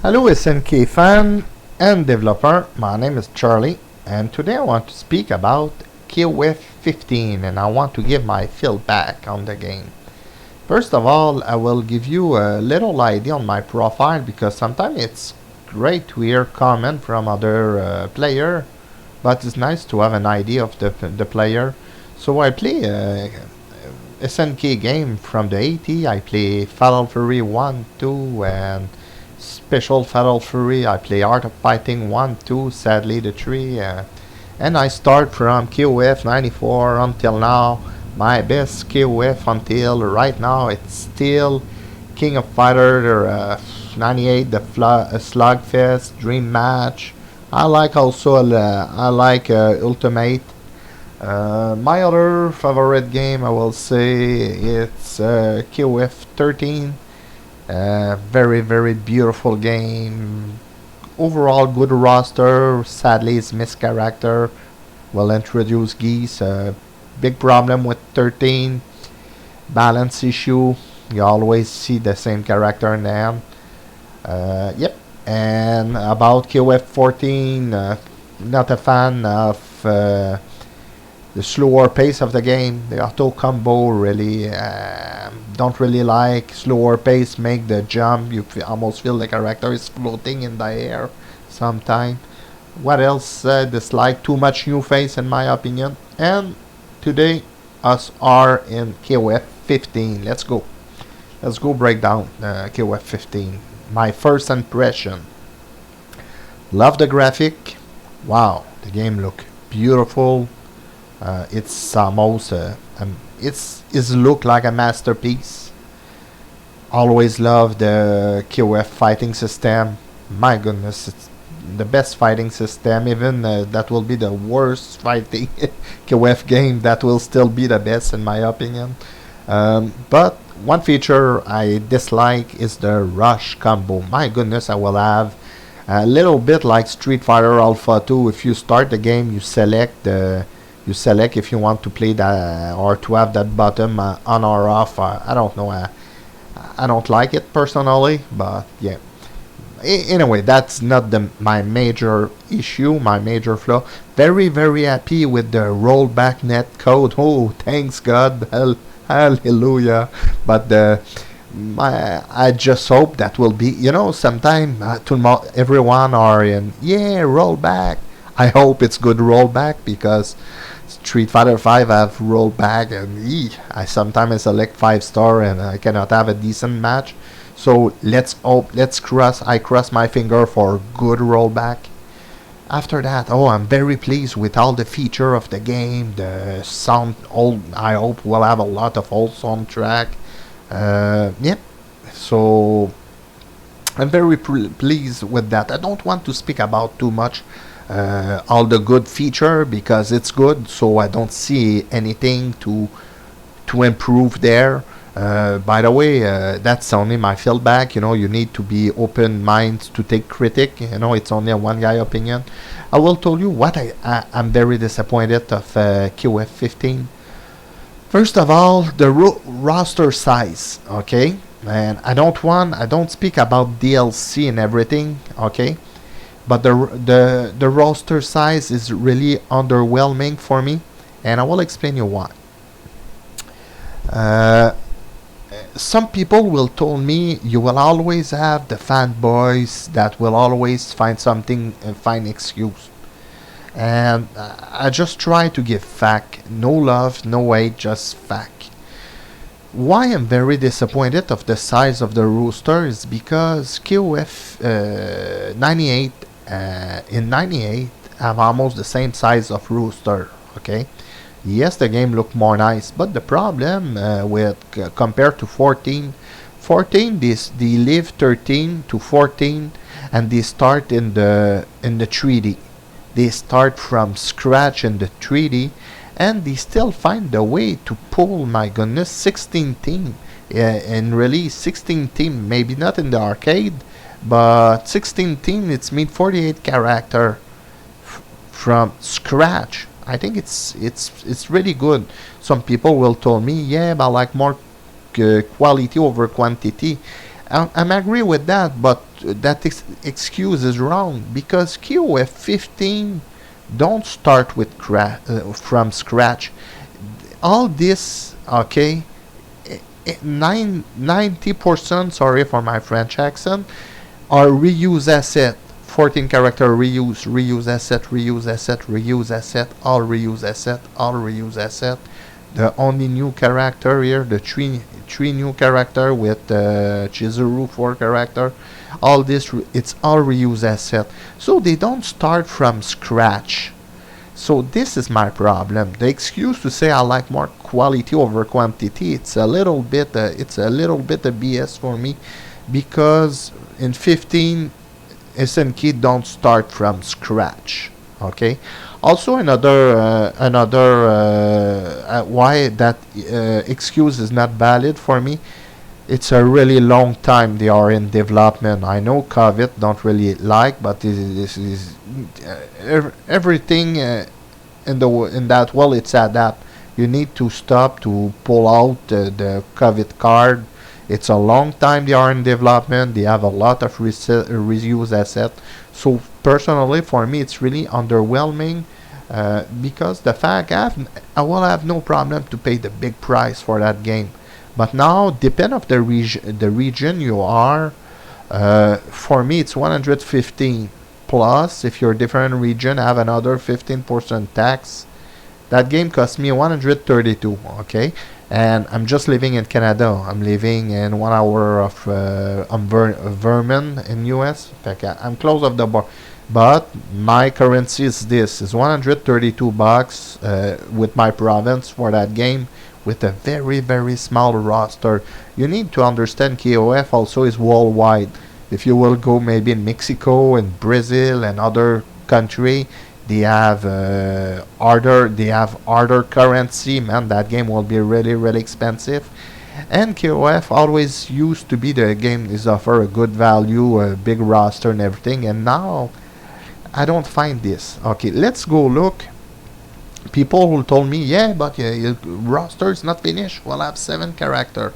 Hello SNK fan and developer, my name is Charlie and today I want to speak about kofxv and I want to give my feedback on the game. First of all, I will give you a little idea on my profile because sometimes it's great to hear comment from other player, but it's nice to have an idea of the player. So I play SNK game from the 80s. I play Fatal Fury 1, 2 and Special Fatal Fury. I play Art of Fighting 1, 2, sadly the 3. And I start from KOF 94 until now. My best KOF until right now, it's still King of Fighter 98, the Slugfest, Dream Match. I like also Ultimate. My other favorite game, I will say, it's KOF 13. Very beautiful game. Overall good roster. Sadly, it's missed character. Will introduce Geese. Big problem with 13. Balance issue. You always see the same character in the end. Yep. And about KOF 14, not a fan of the slower pace of the game. The auto combo really don't really like. Slower pace make the jump. You almost feel the character is floating in the air sometime. What else? Dislike too much new face in my opinion. And today us are in KOF 15. Let's go break down KOF 15. My first impression. Love the graphic. Wow, the game look beautiful. It's almost it's look like a masterpiece. Always love the KOF fighting system. My goodness, it's the best fighting system. Even that will be the worst fighting KOF game, that will still be the best in my opinion. But one feature I dislike is the rush combo. My goodness, I will have a little bit like Street Fighter Alpha 2. If you start the game, you select if you want to play that or to have that button on or off. I don't know. I don't like it personally, but yeah. Anyway, that's not my major issue, my major flaw. Very happy with the rollback net code. Oh, thanks God, hallelujah. But I just hope that will be. Sometime everyone are in rollback. I hope it's good rollback because Street Fighter 5 have rollback and I sometimes select 5-star and I cannot have a decent match. So I cross my finger for good rollback. After that, I'm very pleased with all the feature of the game. The sound, I hope we'll have a lot of old soundtrack. Yep. So I'm very pleased with that. I don't want to speak about too much all the good feature because it's good, so I don't see anything to improve there. By the way, that's only my feedback. You need to be open mind to take critic. It's only a one guy opinion. I will tell you what I'm very disappointed of KOF 15. First of all, the roster size, okay? And I don't speak about DLC and everything, okay? But the roster size is really underwhelming for me, and I will explain you why. Some people will tell me you will always have the fanboys that will always find something and find excuse. And I just try to give fact. No love, no hate, just fact. Why I'm very disappointed of the size of the roster is because KOF 98 in 98 have almost the same size of roster, okay? Yes, the game look more nice, but the problem with compared to 14 they leave 13 to 14 and they start in the 3D. They start from scratch in the 3D and they still find the way to pull, my goodness, 16 team and release 16 team, maybe not in the arcade, but 16 team, it's mean 48 character from scratch. I think it's really good. Some people will tell me, yeah, but I like more quality over quantity. I'm agree with that, but that excuse is wrong because KOF 15 don't start with from scratch. All this, okay, 90%, sorry for my French accent, are reuse asset. 14 character reuse asset, reuse asset, reuse asset, all reuse asset, all reuse asset. The only new character here, the three new character with Chizuru 4 character, all this it's all reuse asset. So they don't start from scratch. So this is my problem. The excuse to say I like more quality over quantity, it's a little bit of BS for me, because in 15 SNK don't start from scratch. Okay. Also another why that excuse is not valid for me. It's a really long time they are in development. I know kofxv don't really like, but this is everything in that world. It's adapt. You need to stop to pull out the kofxv card. It's a long time they are in development. They have a lot of reuse asset. So personally, for me, it's really underwhelming. Because the fact I will have no problem to pay the big price for that game. But now, depend of the region you are. For me, it's 115 plus. If you're different region, have another 15% tax. That game cost me 132. Okay, and I'm just living in Canada. I'm living in 1 hour of Vernon in US. I'm close of the bar. But my currency is this, is 132 bucks with my province for that game, with a very, very small roster. You need to understand KOF also is worldwide. If you will go maybe in Mexico and Brazil and other country, they have harder currency. Man, that game will be really, really expensive. And KOF always used to be the game is offer a good value, a big roster and everything. And now I don't find this. Okay, let's go look. People who told me, yeah, but your roster is not finished. We'll have 7 character.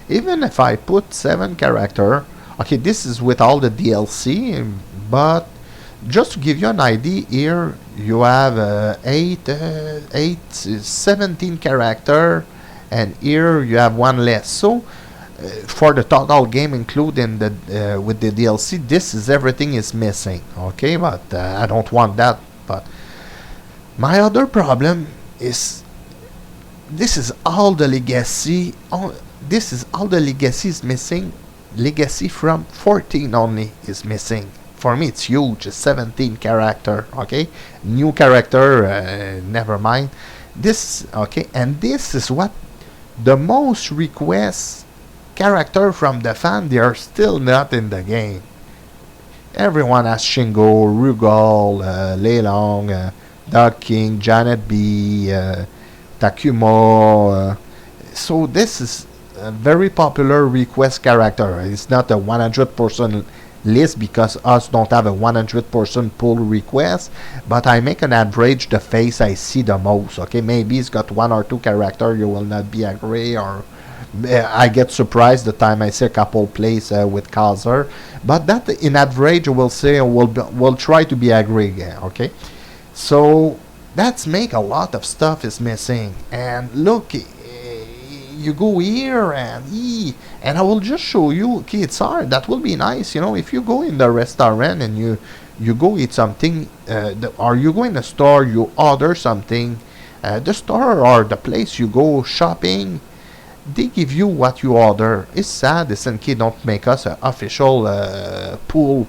Even if I put 7 character, okay, this is with all the DLC, but just to give you an idea, here you have 17 character, and here you have 1 less. So for the total game, including the with the DLC, this is everything is missing. Okay, but I don't want that. But my other problem is this is all the legacy. This is all the legacy is missing. Legacy from 14 only is missing. For me, it's huge. It's 17 character. Okay, new character. Never mind. This okay, and this is what the most requests character from the fan. They are still not in the game. Everyone has Shingo, Rugal, Lei Long, Dog King, Janet B, Takumo. So this is a very popular request character. It's not a 100% list because us don't have a 100% pull request, but I make an average the face I see the most. Okay, maybe it's got 1 or 2 character you will not be agree, or I get surprised the time I see a couple plays with Kaiser, but that in average we'll say we'll try to be agree. Okay, so that's make a lot of stuff is missing. And look, you go here and I will just show you. Okay, it's hard. That will be nice, if you go in the restaurant and you go eat something, or you go in the store, you order something, the store or the place you go shopping, they give you what you order. It's sad SNK don't make us an official pool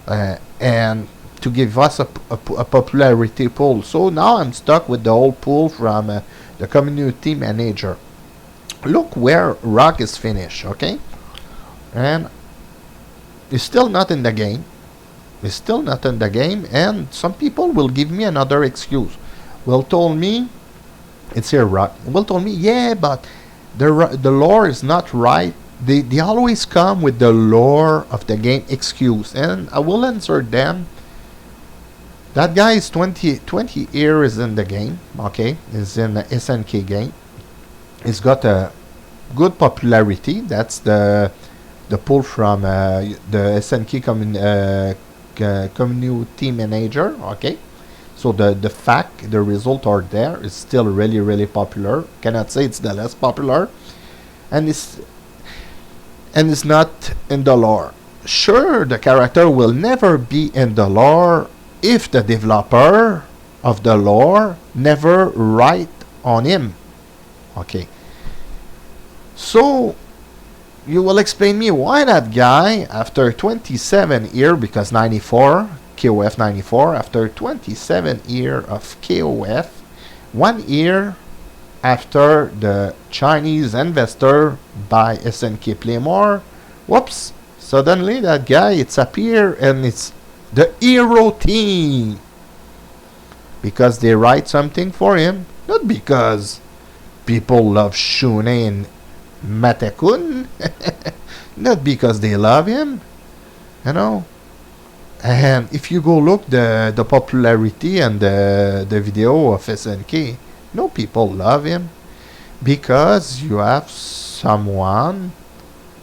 and to give us a popularity pool. So now I'm stuck with the old pool from the community manager. Look where Rock is finished, okay? And it's still not in the game. It's still not in the game, and some people will give me another excuse. Will told me, it's here, Rock. Will told me, yeah, but the lore is not right. They always come with the lore of the game excuse, and I will answer them. That guy is 20 years in the game, okay? Is in the SNK game. It's got a good popularity. That's the the pull from the SNK community manager. Okay, so the fact the result are there is still really popular. Cannot say it's the less popular, and it's not in the lore. Sure, the character will never be in the lore if the developer of the lore never write on him. Okay, so you will explain me why that guy after 27 year, because 94 KOF 94, after 27 year of KOF, 1 year after the Chinese investor buy SNK Playmore, whoops, suddenly that guy it's appear and it's the hero team because they write something for him, not because people love Shune and Matekun, not because they love him, you know. And if you go look the popularity and the video of SNK, no people love him because you have someone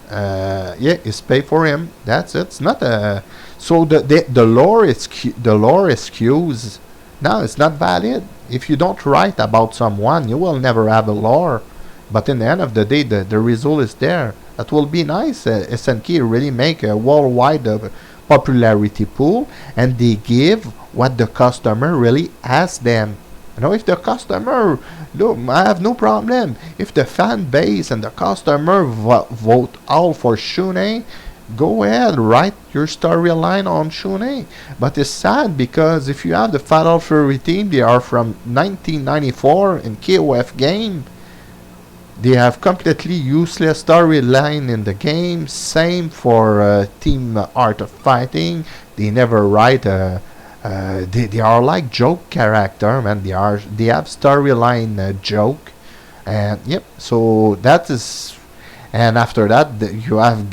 is pay for him. That's it. It's not a so the lore is the lore excuse. No, it's not valid. If you don't write about someone, you will never have a lore. But in the end of the day, the result is there. That will be nice. SNK really make a worldwide popularity pool, and they give what the customer really asks them. You know, if the customer, look, I have no problem. If the fan base and the customer vote all for Shune, go ahead, write your storyline on Shune. But it's sad because if you have the Fatal Fury team, they are from 1994 in KOF game. They have completely useless storyline in the game. Same for Team Art of Fighting. They never write they are like joke character, man. They have storyline joke, and yep. So that is, and after that you have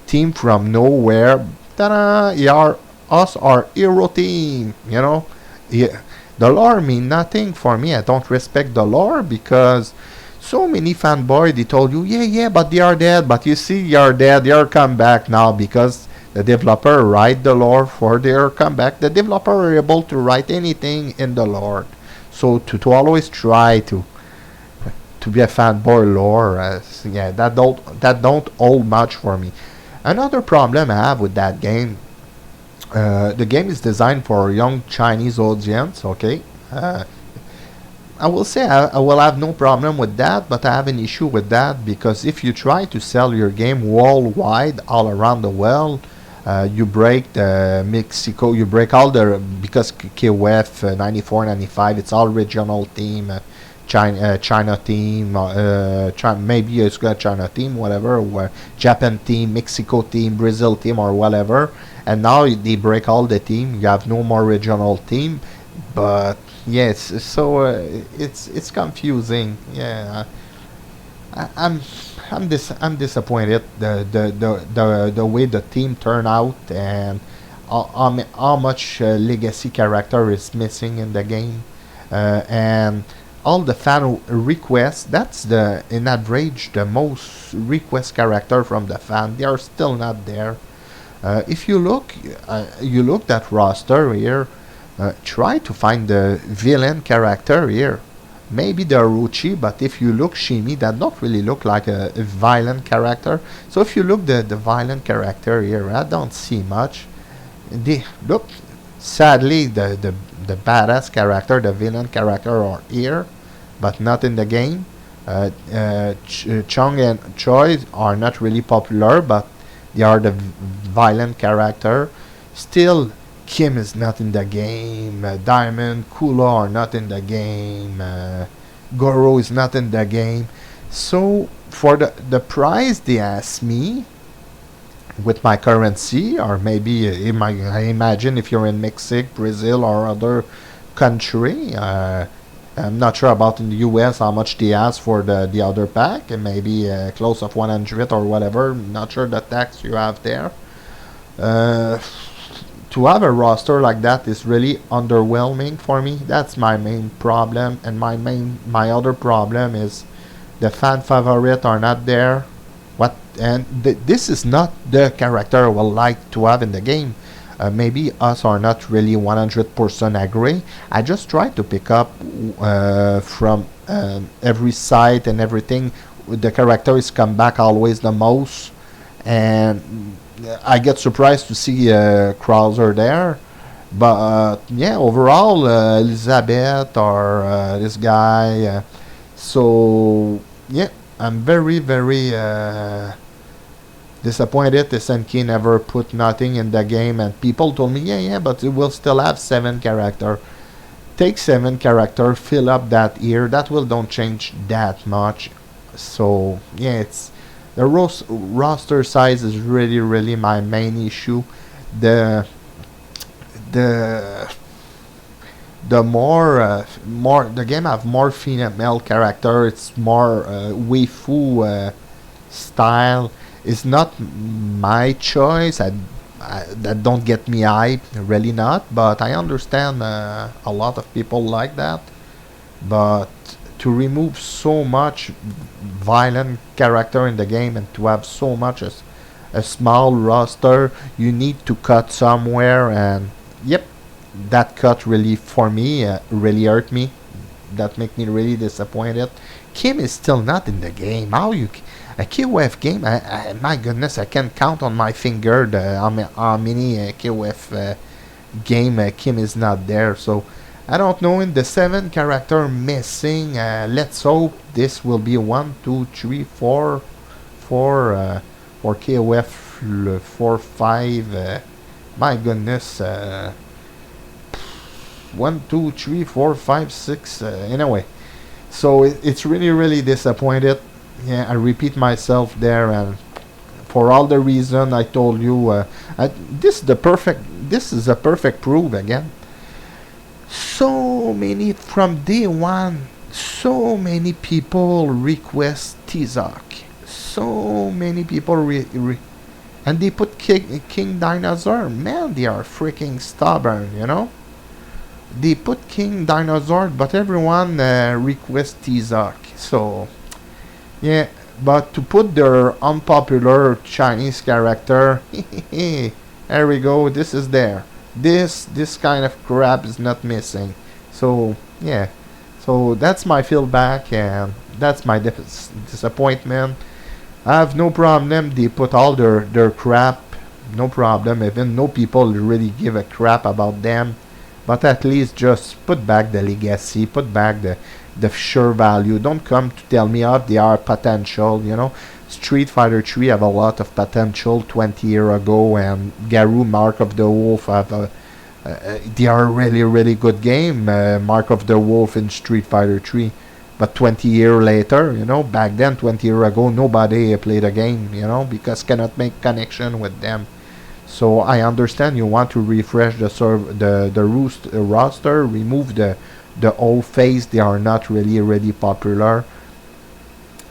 team from nowhere. Ta-da! Us our hero team. You know, yeah. The lore mean nothing for me. I don't respect the lore because so many fanboy they told you yeah but they are dead, but you see they are dead, they are come back now because the developer write the lore for their comeback. The developer are able to write anything in the lore, so to always try to be a fanboy lore, yeah, that don't hold much for me. Another problem I have with that game, the game is designed for a young Chinese audience. Okay, I will say I will have no problem with that, but I have an issue with that because if you try to sell your game worldwide, all around the world, you break the Mexico, you break all the, because KOF 94, 95, it's all regional team, China team, maybe it's got China team, whatever, or Japan team, Mexico team, Brazil team, or whatever, and now they break all the team. You have no more regional team, but yes, so it's confusing. Yeah, I'm disappointed the way the team turned out and how much legacy character is missing in the game, and all the fan requests. That's the in average the most request character from the fan. They are still not there. If you look at roster here. Try to find the villain character here. Maybe the Orochi, but if you look Shimi, that not really look like a violent character. So if you look the violent character here, I don't see much. Look, sadly, the badass character, the villain character are here, but not in the game. Chung and Choi are not really popular, but they are the violent character. Still, Kim is not in the game, Diamond, Kula are not in the game, Goro is not in the game. So for the price they ask me with my currency, or maybe I imagine if you're in Mexico, Brazil, or other country, I'm not sure about in the US how much they ask for the other pack, and maybe close of 100 or whatever. Not sure the tax you have there. To have a roster like that is really underwhelming for me. That's my main problem, and my other problem is the fan favorite are not there. what, and this is not the character I would like to have in the game. Maybe us are not really 100% agree. I just try to pick up from every site and everything. The character is come back always the most, and I get surprised to see Krauser there. But yeah, overall, Elizabeth or this guy. So yeah, I'm very very disappointed. SNK never put nothing in the game, and people told me, yeah, but it will still have 7 character. Take 7 character, fill up that here. That will don't change that much. So yeah, it's the roster size is really really my main issue. The the the more the game have more female character. It's more waifu style. It's not my choice. That don't get me hype, really not. But I understand a lot of people like that. But to remove so much violent character in the game and to have so much as a small roster, you need to cut somewhere. And yep, that cut really for me really hurt me. That make me really disappointed. Kim is still not in the game. How you a KOF game? My goodness, I can count on my finger how many KOF game Kim is not there. So I don't know. In the 7 character missing, let's hope this will be 1, 2, 3, 4 for KOF 4, 5. My goodness. 1, 2, 3, 4, 5, 6. Anyway, so it's really really disappointed. Yeah, I repeat myself there, and for all the reason I told you, this is a perfect proof again. So many from day one. So many people request Tizak. So many people and they put King Dinosaur. Man, they are freaking stubborn, you know. They put King Dinosaur, but everyone requests Tizak. So yeah, but to put their unpopular Chinese character, there we go. This is there. This kind of crap is not missing. So yeah, so that's my feedback and that's my disappointment. I have no problem. They put all their crap. No problem. Even no people really give a crap about them. But at least just put back the legacy. Put back the sure value. Don't come to tell me they are potential, you know. Street Fighter 3 have a lot of potential 20 years ago, and Garou Mark of the Wolf have they are really really good game. Mark of the Wolf in Street Fighter 3, but 20 years later, you know, back then 20 years ago nobody played a game, you know, because cannot make connection with them. So I understand you want to refresh the roster, remove the old face. They are not really popular,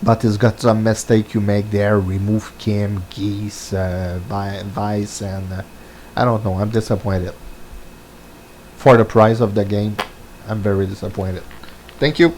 but it's got some mistake you make there. Remove Kim, Geese, Vice, and I don't know. I'm disappointed. For the price of the game, I'm very disappointed. Thank you.